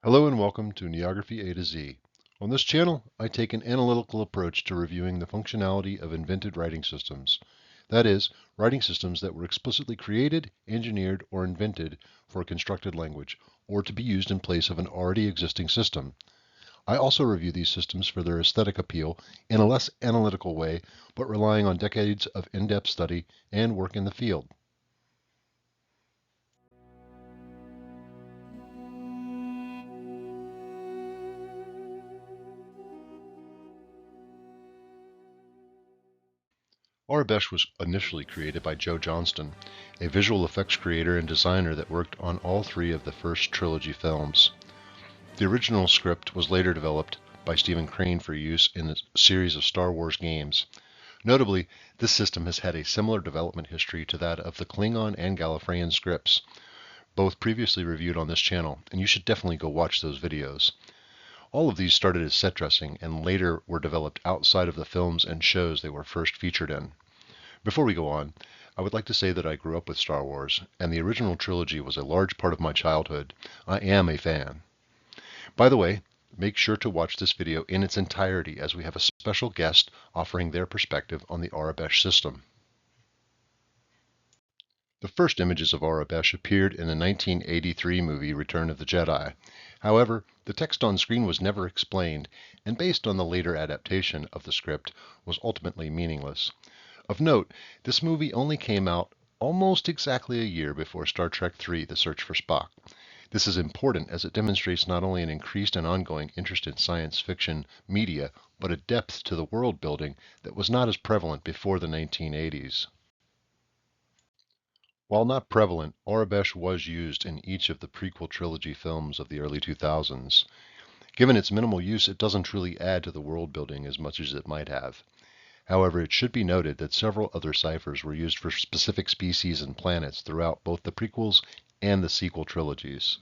Hello and welcome to Neography A to Z. On this channel, I take an analytical approach to reviewing the functionality of invented writing systems. That is, writing systems that were explicitly created, engineered, or invented for a constructed language, or to be used in place of an already existing system. I also review these systems for their aesthetic appeal in a less analytical way, but relying on decades of in-depth study and work in the field. Aurebesh was initially created by Joe Johnston, a visual effects creator and designer that worked on all three of the first trilogy films. The original script was later developed by Stephen Crane for use in a series of Star Wars games. Notably, this system has had a similar development history to that of the Klingon and Gallifreyan scripts, both previously reviewed on this channel, and you should definitely go watch those videos. All of these started as set dressing and later were developed outside of the films and shows they were first featured in. Before we go on, I would like to say that I grew up with Star Wars, and the original trilogy was a large part of my childhood. I am a fan. By the way, make sure to watch this video in its entirety as we have a special guest offering their perspective on the Aurebesh system. The first images of Aurebesh appeared in the 1983 movie Return of the Jedi. However, the text on screen was never explained, and based on the later adaptation of the script, was ultimately meaningless. Of note, this movie only came out almost exactly a year before Star Trek III: The Search for Spock. This is important as it demonstrates not only an increased and ongoing interest in science fiction media, but a depth to the world building that was not as prevalent before the 1980s. While not prevalent, Aurebesh was used in each of the prequel trilogy films of the early 2000s. Given its minimal use, it doesn't truly add to the world building as much as it might have. However, it should be noted that several other ciphers were used for specific species and planets throughout both the prequels and the sequel trilogies.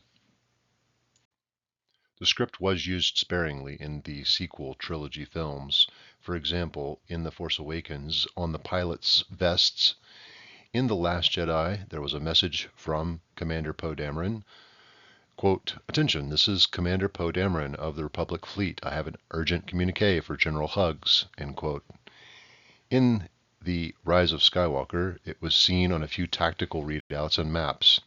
The script was used sparingly in the sequel trilogy films. For example, in The Force Awakens, on the pilots' vests. In The Last Jedi, there was a message from Commander Poe Dameron. Quote, "Attention, this is Commander Poe Dameron of the Republic Fleet. I have an urgent communique for General Hughes." End quote. In The Rise of Skywalker, it was seen on a few tactical readouts and maps.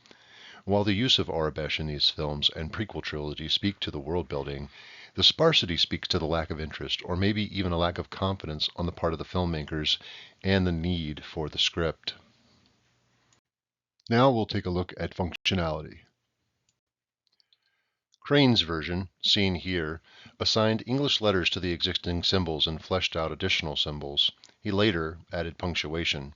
While the use of Aurebesh in these films and prequel trilogy speak to the world building, the sparsity speaks to the lack of interest, or maybe even a lack of confidence on the part of the filmmakers and the need for the script. Now we'll take a look at functionality. Crane's version, seen here, assigned English letters to the existing symbols and fleshed out additional symbols. He later added punctuation.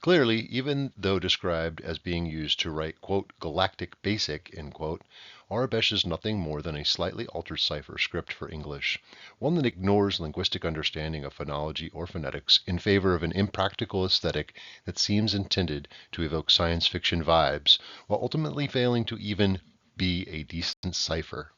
Clearly, even though described as being used to write, quote, galactic basic, end quote, Aurebesh is nothing more than a slightly altered cipher script for English, one that ignores linguistic understanding of phonology or phonetics in favor of an impractical aesthetic that seems intended to evoke science fiction vibes, while ultimately failing to even be a decent cipher.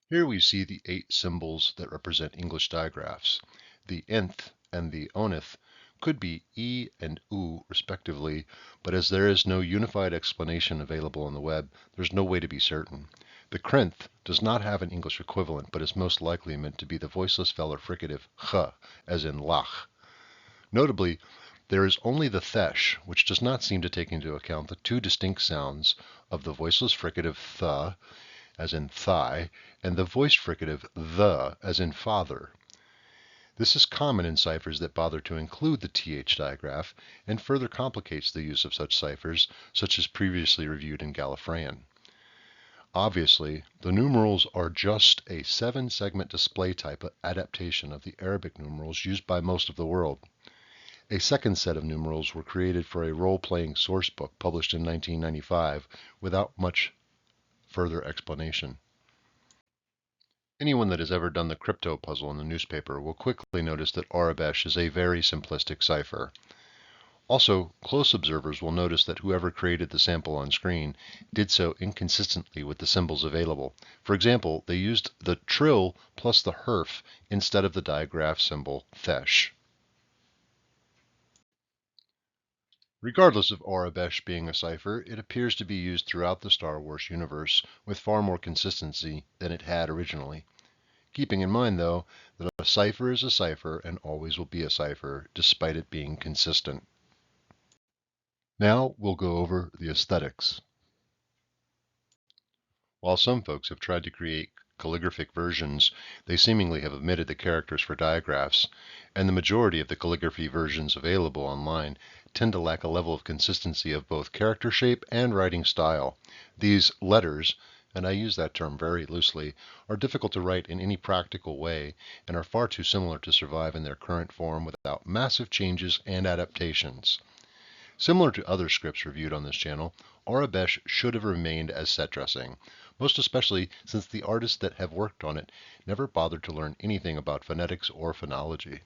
Here we see the 8 symbols that represent English digraphs. The nth and the oneth could be E and U respectively, but as there is no unified explanation available on the web, there's no way to be certain. The crenth does not have an English equivalent, but is most likely meant to be the voiceless velar fricative ch, as in lach. Notably, there is only the thesh, which does not seem to take into account the 2 distinct sounds of the voiceless fricative th, as in thigh, and the voiced fricative the, as in father. This is common in ciphers that bother to include the th digraph and further complicates the use of such ciphers, such as previously reviewed in Gallifreyan. Obviously, the numerals are just a 7-segment display type adaptation of the Arabic numerals used by most of the world. A second set of numerals were created for a role-playing source book published in 1995 without much further explanation. Anyone that has ever done the crypto puzzle in the newspaper will quickly notice that Aurebesh is a very simplistic cipher. Also, close observers will notice that whoever created the sample on screen did so inconsistently with the symbols available. For example, they used the trill plus the herf instead of the digraph symbol thesh. Regardless of Aurebesh being a cipher, it appears to be used throughout the Star Wars universe with far more consistency than it had originally. Keeping in mind, though, that a cipher is a cipher and always will be a cipher, despite it being consistent. Now we'll go over the aesthetics. While some folks have tried to create calligraphic versions, they seemingly have omitted the characters for digraphs, and the majority of the calligraphy versions available online tend to lack a level of consistency of both character shape and writing style. These letters, and I use that term very loosely, are difficult to write in any practical way and are far too similar to survive in their current form without massive changes and adaptations. Similar to other scripts reviewed on this channel, Aurebesh should have remained as set dressing, most especially since the artists that have worked on it never bothered to learn anything about phonetics or phonology.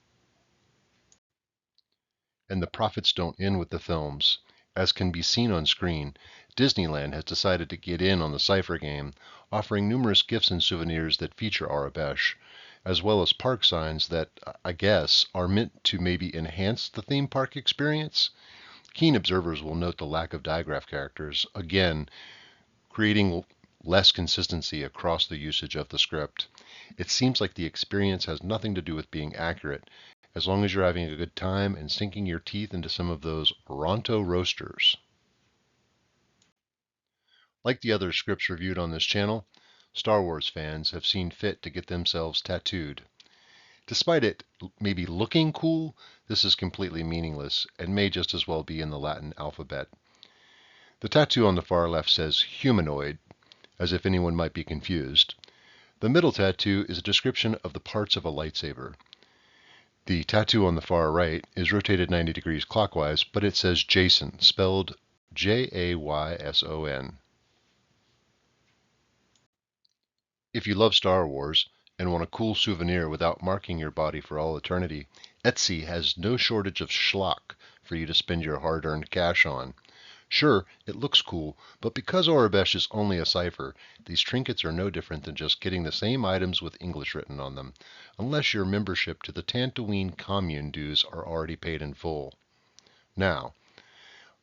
And the profits don't end with the films. As can be seen on screen, Disneyland has decided to get in on the cipher game, offering numerous gifts and souvenirs that feature Aurebesh, as well as park signs that, I guess, are meant to maybe enhance the theme park experience. Keen observers will note the lack of digraph characters, again, creating less consistency across the usage of the script. It seems like the experience has nothing to do with being accurate, as long as you're having a good time and sinking your teeth into some of those Ronto roasters. Like the other scripts reviewed on this channel, Star Wars fans have seen fit to get themselves tattooed. Despite it maybe looking cool, this is completely meaningless and may just as well be in the Latin alphabet. The tattoo on the far left says humanoid, as if anyone might be confused. The middle tattoo is a description of the parts of a lightsaber. The tattoo on the far right is rotated 90 degrees clockwise, but it says Jason, spelled Jayson. If you love Star Wars and want a cool souvenir without marking your body for all eternity, Etsy has no shortage of schlock for you to spend your hard-earned cash on. Sure, it looks cool, but because Aurebesh is only a cipher, these trinkets are no different than just getting the same items with English written on them, unless your membership to the Tatooine commune dues are already paid in full. Now,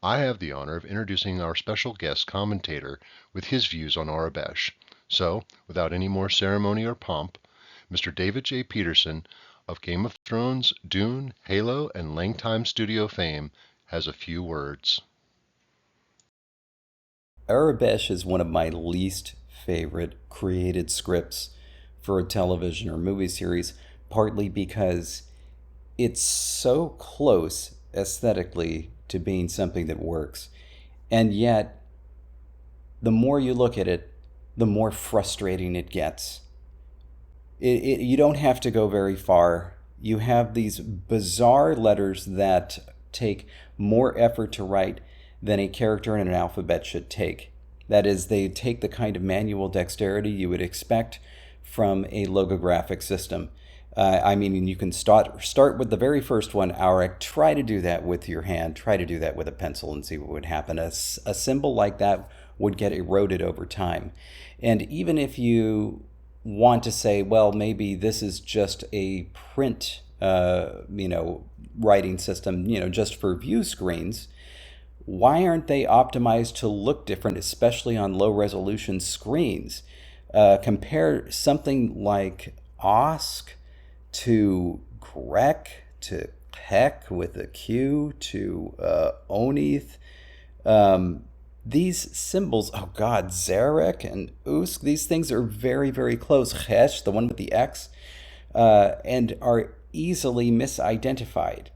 I have the honor of introducing our special guest commentator with his views on Aurebesh. So, without any more ceremony or pomp, Mr. David J. Peterson of Game of Thrones, Dune, Halo, and Langtime Studio fame has a few words. Aurebesh is one of my least favorite created scripts for a television or movie series, partly because it's so close aesthetically to being something that works. And yet, the more you look at it, the more frustrating it gets. You don't have to go very far. You have these bizarre letters that take more effort to write than a character in an alphabet should take. That is, they take the kind of manual dexterity you would expect from a logographic system. I mean, you can start with the very first one, Auric. Try to do that with your hand. Try to do that with a pencil and see what would happen. A symbol like that would get eroded over time. And even if you want to say, well, maybe this is just a print, writing system, just for view screens, why aren't they optimized to look different, especially on low resolution screens? Compare something like OSC to Grek to Heck with a Q to Oneth. These symbols, oh God, Zarek and Usk, these things are very, very close. Chesh, the one with the X, and are easily misidentified.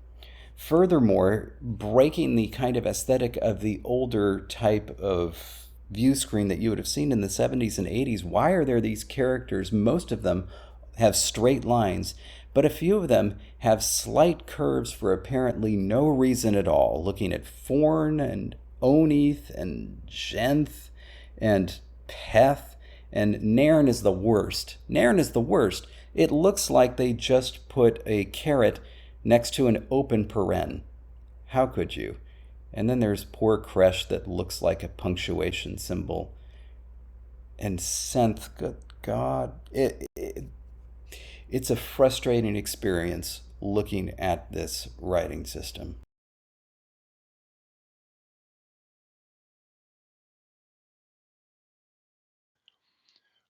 Furthermore, breaking the kind of aesthetic of the older type of view screen that you would have seen in the 70s and 80s, why are there these characters? Most of them have straight lines, but a few of them have slight curves for apparently no reason at all. Looking at Forn and Oneth and Genth and Peth, and Nairn is the worst. Nairn is the worst. It looks like they just put a caret next to an open paren. How could you? And then there's poor Kresh that looks like a punctuation symbol. And Senth, good God. It's a frustrating experience looking at this writing system.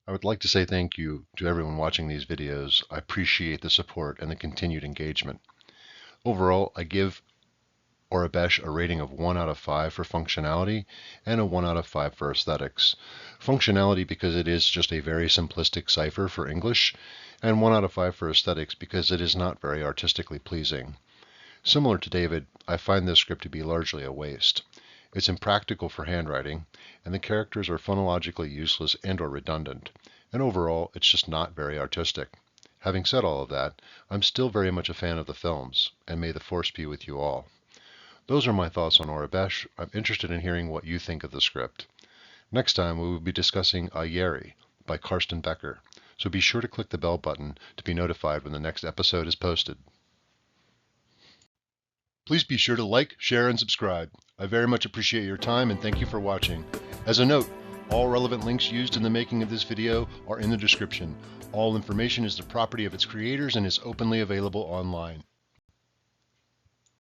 I would like to say thank you to everyone watching these videos. I appreciate the support and the continued engagement. Overall, I give Aurebesh a rating of 1 out of 5 for functionality and a 1 out of 5 for aesthetics. Functionality because it is just a very simplistic cipher for English, and 1 out of 5 for aesthetics because it is not very artistically pleasing. Similar to David, I find this script to be largely a waste. It's impractical for handwriting, and the characters are phonologically useless and or redundant, and overall it's just not very artistic. Having said all of that, I'm still very much a fan of the films, and may the force be with you all. Those are my thoughts on Aurebesh. I'm interested in hearing what you think of the script. Next time we will be discussing Ayeri by Karsten Becker, so be sure to click the bell button to be notified when the next episode is posted. Please be sure to like, share, and subscribe. I very much appreciate your time and thank you for watching. As a note, all relevant links used in the making of this video are in the description. All information is the property of its creators and is openly available online.